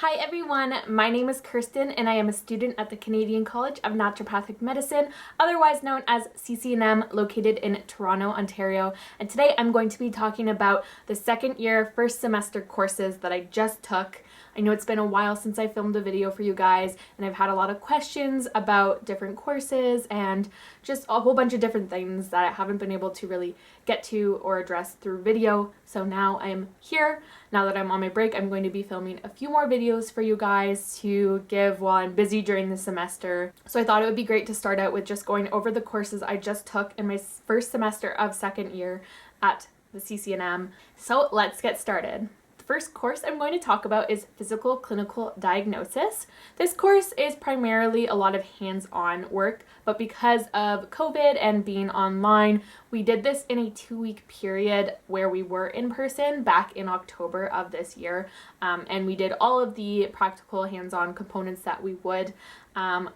Hi everyone, my name is Kirsten and I am a student at the Canadian College of Naturopathic Medicine, otherwise known as CCNM, located in Toronto, Ontario. And today I'm going to be talking about the second year, first semester courses that I just took. I know it's been a while since I filmed a video for you guys, and I've had a lot of questions about different courses and just a whole bunch of different things that I haven't been able to really get to or address through video. So now I'm here. Now that I'm on my break, I'm going to be filming a few more videos for you guys to give while I'm busy during the semester. So I thought it would be great to start out with just going over the courses I just took in my first semester of second year at the CCNM. So let's get started. First course I'm going to talk about is Physical Clinical Diagnosis. This course is primarily a lot of hands-on work, but because of COVID and being online, we did this in a 2-week period where we were in person back in October of this year, and we did all of the practical hands-on components that we would.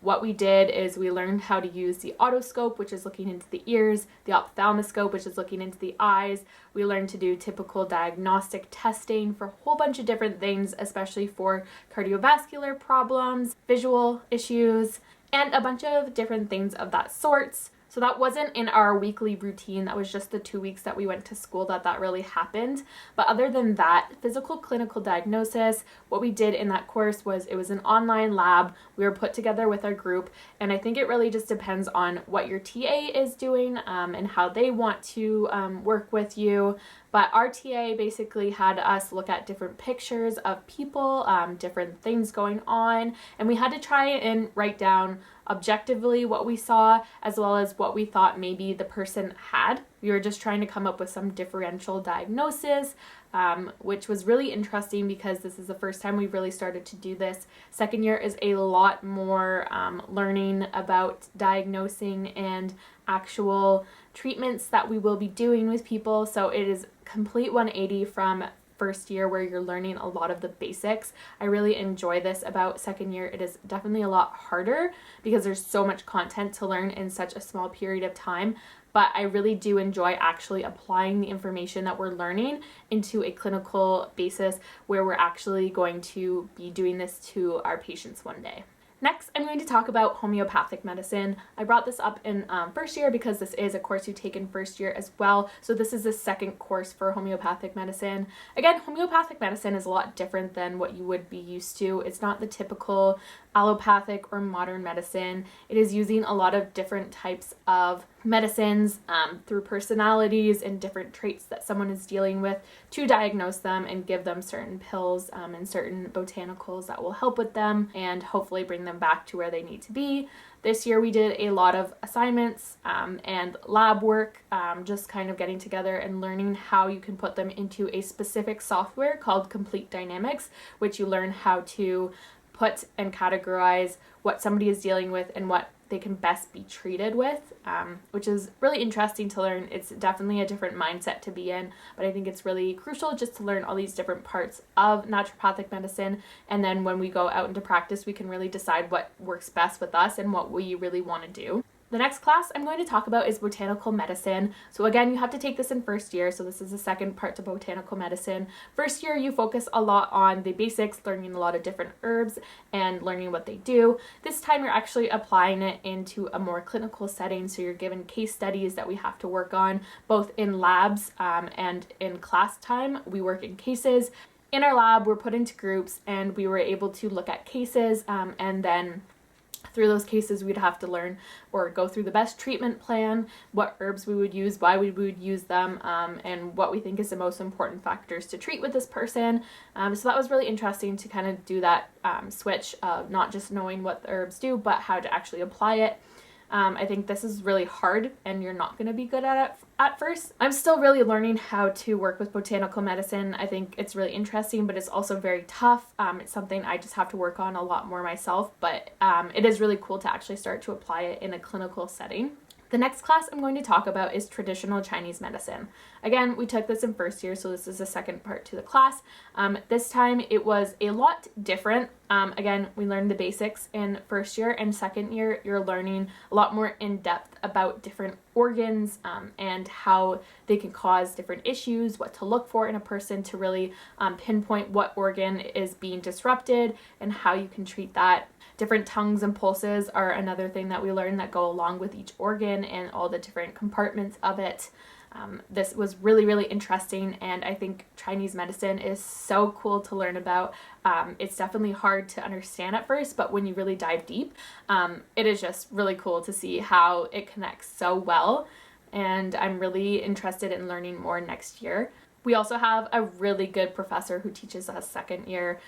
What we did is we learned how to use the otoscope, which is looking into the ears, the ophthalmoscope, which is looking into the eyes. We learned to do typical diagnostic testing for a whole bunch of different things, especially for cardiovascular problems, visual issues, and a bunch of different things of that sorts. So that wasn't in our weekly routine. That was just the 2 weeks that we went to school that really happened. But other than that, Physical Clinical Diagnosis, what we did in that course was it was an online lab. We were put together with our group, and I think it really just depends on what your TA is doing and how they want to work with you. But our TA basically had us look at different pictures of people, different things going on, and we had to try and write down objectively what we saw as well as what we thought maybe the person had. We were just trying to come up with some differential diagnosis, which was really interesting because this is the first time we've really started to do this. Second year is a lot more learning about diagnosing and actual treatments that we will be doing with people. So it is complete 180 from first year where you're learning a lot of the basics. I really enjoy this about second year. It is definitely a lot harder because there's so much content to learn in such a small period of time. But I really do enjoy actually applying the information that we're learning into a clinical basis where we're actually going to be doing this to our patients one day. Next, I'm going to talk about homeopathic medicine. I brought this up in first year because this is a course you take in first year as well. So this is the second course for homeopathic medicine. Again, homeopathic medicine is a lot different than what you would be used to. It's not the typical allopathic or modern medicine. It is using a lot of different types of medicines through personalities and different traits that someone is dealing with to diagnose them and give them certain pills and certain botanicals that will help with them and hopefully bring them back to where they need to be. This year we did a lot of assignments and lab work, just kind of getting together and learning how you can put them into a specific software called Complete Dynamics, which you learn how to put and categorize what somebody is dealing with and what they can best be treated with, which is really interesting to learn. It's definitely a different mindset to be in, but I think it's really crucial just to learn all these different parts of naturopathic medicine, and then when we go out into practice, we can really decide what works best with us and what we really want to do. The next class I'm going to talk about is Botanical Medicine. So again, you have to take this in first year, so this is the second part to Botanical Medicine. First year, you focus a lot on the basics, learning a lot of different herbs and learning what they do. This time, you're actually applying it into a more clinical setting, so you're given case studies that we have to work on, both in labs and in class time. We work in cases. In our lab, we're put into groups, and we were able to look at cases and then through those cases, we'd have to learn or go through the best treatment plan, what herbs we would use, why we would use them, and what we think is the most important factors to treat with this person. So that was really interesting to kind of do that switch of not just knowing what the herbs do, but how to actually apply it. I think this is really hard and you're not going to be good at it at first. I'm still really learning how to work with botanical medicine. I think it's really interesting, but it's also very tough. It's something I just have to work on a lot more myself, but it is really cool to actually start to apply it in a clinical setting. The next class I'm going to talk about is traditional Chinese medicine. Again, we took this in first year, so this is the second part to the class. This time it was a lot different. Again, we learned the basics in first year, and second year you're learning a lot more in depth about different organs and how they can cause different issues, what to look for in a person to really pinpoint what organ is being disrupted and how you can treat that. Different tongues and pulses are another thing that we learn that go along with each organ and all the different compartments of it. This was really, really interesting, and I think Chinese medicine is so cool to learn about. It's definitely hard to understand at first, but when you really dive deep, it is just really cool to see how it connects so well, and I'm really interested in learning more next year. We also have a really good professor who teaches us second year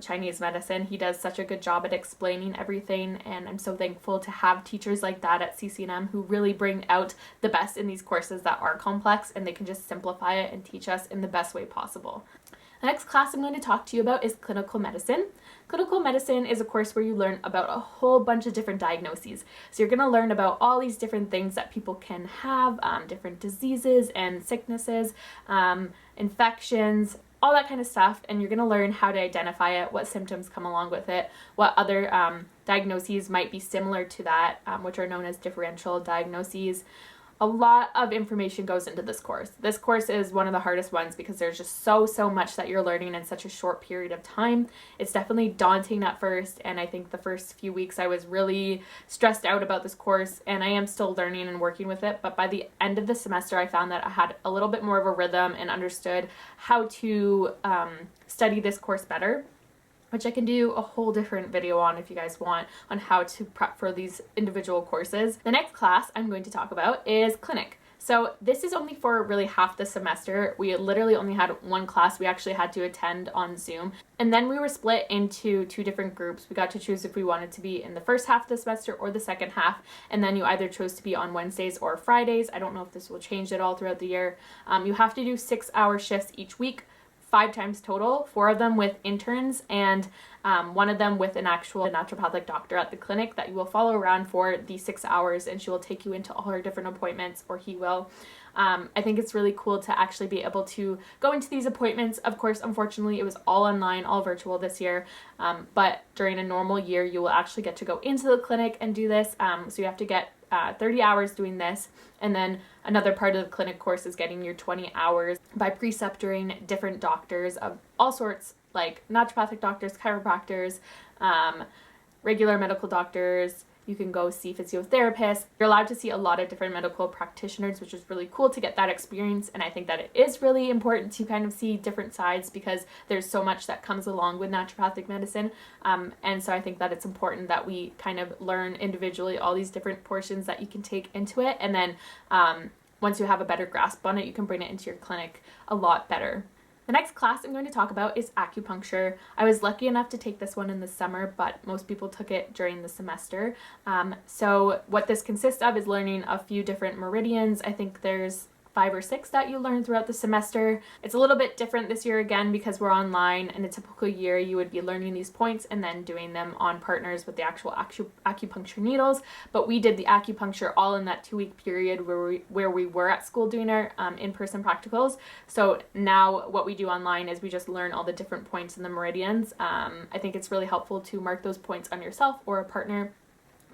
Chinese medicine. He does such a good job at explaining everything, and I'm so thankful to have teachers like that at CCNM who really bring out the best in these courses that are complex, and they can just simplify it and teach us in the best way possible. The next class I'm going to talk to you about is clinical medicine. Clinical medicine is a course where you learn about a whole bunch of different diagnoses. So you're going to learn about all these different things that people can have, different diseases and sicknesses, infections, all that kind of stuff, and you're going to learn how to identify it, what symptoms come along with it, what other diagnoses might be similar to that, which are known as differential diagnoses. A lot of information goes into this course. This course is one of the hardest ones because there's just so much that you're learning in such a short period of time. It's definitely daunting at first, and I think the first few weeks I was really stressed out about this course, and I am still learning and working with it, but by the end of the semester I found that I had a little bit more of a rhythm and understood how to study this course better, which I can do a whole different video on if you guys want, on how to prep for these individual courses. The next class I'm going to talk about is clinic. So this is only for really half the semester. We literally only had one class we actually had to attend on Zoom. And then we were split into two different groups. We got to choose if we wanted to be in the first half of the semester or the second half. And then you either chose to be on Wednesdays or Fridays. I don't know if this will change at all throughout the year. You have to do 6-hour shifts each week, 5 times total, 4 of them with interns and 1 of them with an actual naturopathic doctor at the clinic that you will follow around for the 6 hours, and she will take you into all her different appointments, or he will. I think it's really cool to actually be able to go into these appointments. Of course, unfortunately, it was all online, all virtual this year, but during a normal year, you will actually get to go into the clinic and do this. So you have to get 30 hours doing this, and then another part of the clinic course is getting your 20 hours by preceptoring different doctors of all sorts, like naturopathic doctors, chiropractors, regular medical doctors. You can go see physiotherapists. You're allowed to see a lot of different medical practitioners, which is really cool to get that experience. And I think that it is really important to kind of see different sides because there's so much that comes along with naturopathic medicine. And so I think that it's important that we kind of learn individually all these different portions that you can take into it. And then once you have a better grasp on it, you can bring it into your clinic a lot better. The next class I'm going to talk about is acupuncture. I was lucky enough to take this one in the summer, but most people took it during the semester. So what this consists of is learning a few different meridians. I think there's 5 or 6 that you learn throughout the semester. It's a little bit different this year again because we're online. In a typical year, you would be learning these points and then doing them on partners with the actual acupuncture needles. But we did the acupuncture all in that 2-week period where we were at school doing our in-person practicals. So now what we do online is we just learn all the different points in the meridians. I think it's really helpful to mark those points on yourself or a partner,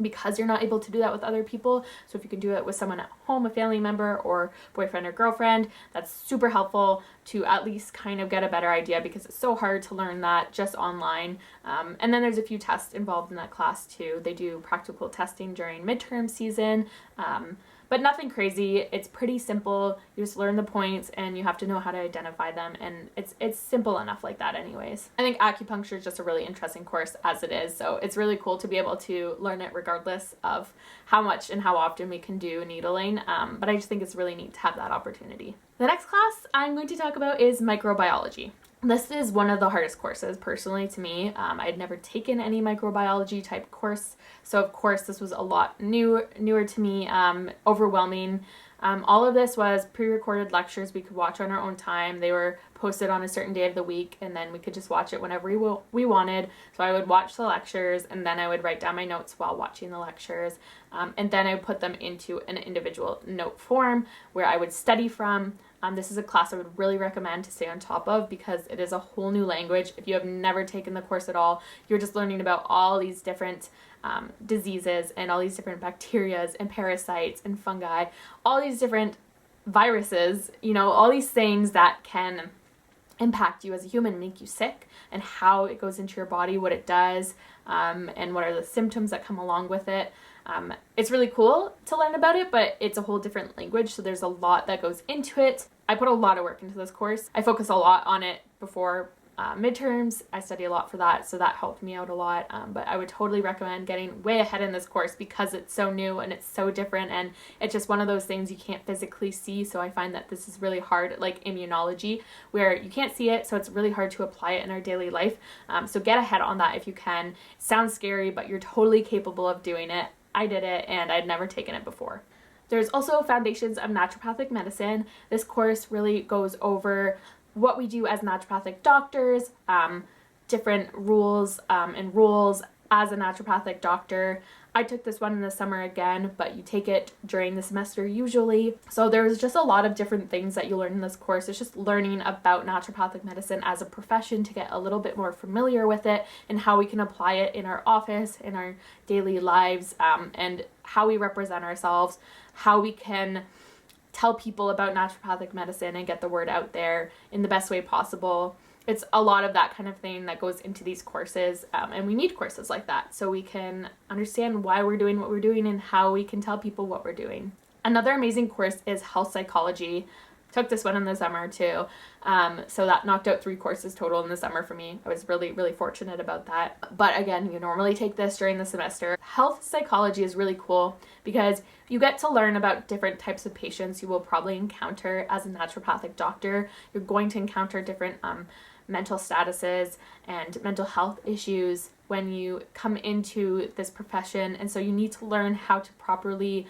because you're not able to do that with other people. So if you can do it with someone at home, a family member or boyfriend or girlfriend, that's super helpful to at least kind of get a better idea, because it's so hard to learn that just online. And then there's a few tests involved in that class too. They do practical testing during midterm season, but nothing crazy. It's pretty simple. You just learn the points and you have to know how to identify them, and it's simple enough like that anyways. I think acupuncture is just a really interesting course as it is, so it's really cool to be able to learn it regardless of how much and how often we can do needling, but I just think it's really neat to have that opportunity. The next class I'm going to talk about is microbiology. This is one of the hardest courses personally to me. I had never taken any microbiology type course, so of course this was a lot newer to me, overwhelming. All of this was pre-recorded lectures we could watch on our own time. They were posted on a certain day of the week, and then we could just watch it whenever we wanted. So I would watch the lectures, and then I would write down my notes while watching the lectures, and then I would put them into an individual note form where I would study from. This is a class I would really recommend to stay on top of because it is a whole new language. If you have never taken the course at all, you're just learning about all these different diseases and all these different bacterias and parasites and fungi, all these different viruses, all these things that can impact you as a human, make you sick, and how it goes into your body, what it does, and what are the symptoms that come along with it. It's really cool to learn about it, but it's a whole different language, so there's a lot that goes into it. I put a lot of work into this course. I focus a lot on it before midterms. I study a lot for that, so that helped me out a lot. But I would totally recommend getting way ahead in this course because it's so new and it's so different, and it's just one of those things you can't physically see. So I find that this is really hard, like immunology, where you can't see it, so it's really hard to apply it in our daily life. So get ahead on that if you can. It sounds scary, but you're totally capable of doing it. I did it, and I'd never taken it before. There's also Foundations of Naturopathic Medicine. This course really goes over what we do as naturopathic doctors, different rules and roles as a naturopathic doctor. I took this one in the summer again, but you take it during the semester usually. So there's just a lot of different things that you learn in this course. It's just learning about naturopathic medicine as a profession to get a little bit more familiar with it and how we can apply it in our office, in our daily lives, and how we represent ourselves, how we can tell people about naturopathic medicine and get the word out there in the best way possible. It's a lot of that kind of thing that goes into these courses, and we need courses like that so we can understand why we're doing what we're doing and how we can tell people what we're doing. Another amazing course is health psychology. Took this one in the summer too, so that knocked out 3 courses total in the summer for me. I was really, really fortunate about that. But again, you normally take this during the semester. Health psychology is really cool because you get to learn about different types of patients you will probably encounter as a naturopathic doctor. You're going to encounter different mental statuses and mental health issues when you come into this profession, and so you need to learn how to properly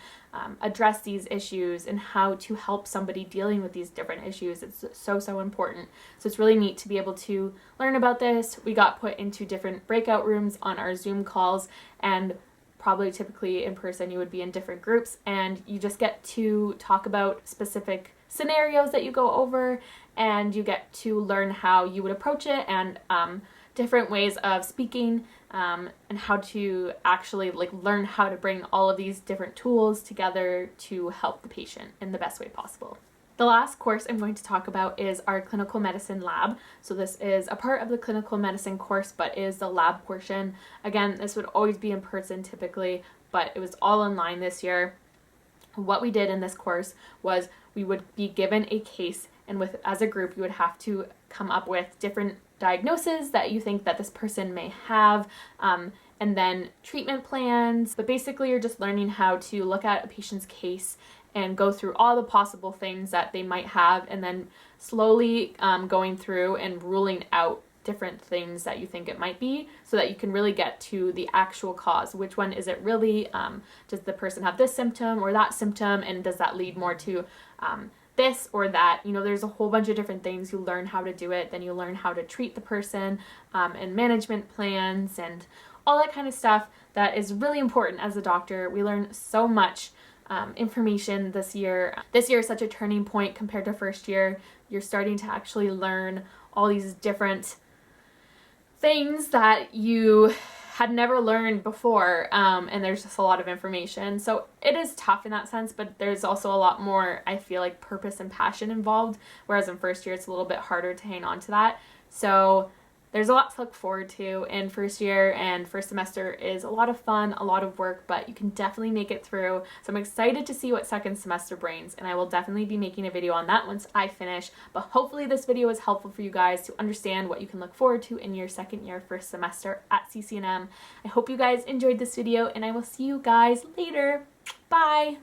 address these issues and how to help somebody dealing with these different issues. It's so important. So it's really neat to be able to learn about this. We got put into different breakout rooms on our Zoom calls, and probably typically in person you would be in different groups, and you just get to talk about specific scenarios that you go over, and you get to learn how you would approach it and different ways of speaking, and how to actually learn how to bring all of these different tools together to help the patient in the best way possible. The last course I'm going to talk about is our clinical medicine lab. So this is a part of the clinical medicine course, but is the lab portion. Again, this would always be in person typically, but it was all online this year. What we did in this course was we would be given a case, and as a group you would have to come up with different diagnoses that you think that this person may have, and then treatment plans. But basically you're just learning how to look at a patient's case and go through all the possible things that they might have, and then slowly going through and ruling out different things that you think it might be, so that you can really get to the actual cause. Which one is it really? Does the person have this symptom or that symptom, and does that lead more to this or that? There's a whole bunch of different things. You learn how to do it, then you learn how to treat the person, and management plans and all that kind of stuff that is really important as a doctor. We learn so much information this year. This year is such a turning point compared to first year. You're starting to actually learn all these different things that you had never learned before, and there's just a lot of information. So it is tough in that sense, but there's also a lot more, I feel like, purpose and passion involved, whereas in first year it's a little bit harder to hang on to that. So there's a lot to look forward to in first year, and first semester is a lot of fun, a lot of work, but you can definitely make it through. So I'm excited to see what second semester brings, and I will definitely be making a video on that once I finish. But hopefully this video is helpful for you guys to understand what you can look forward to in your second year first semester at CCNM. I hope you guys enjoyed this video, and I will see you guys later. Bye!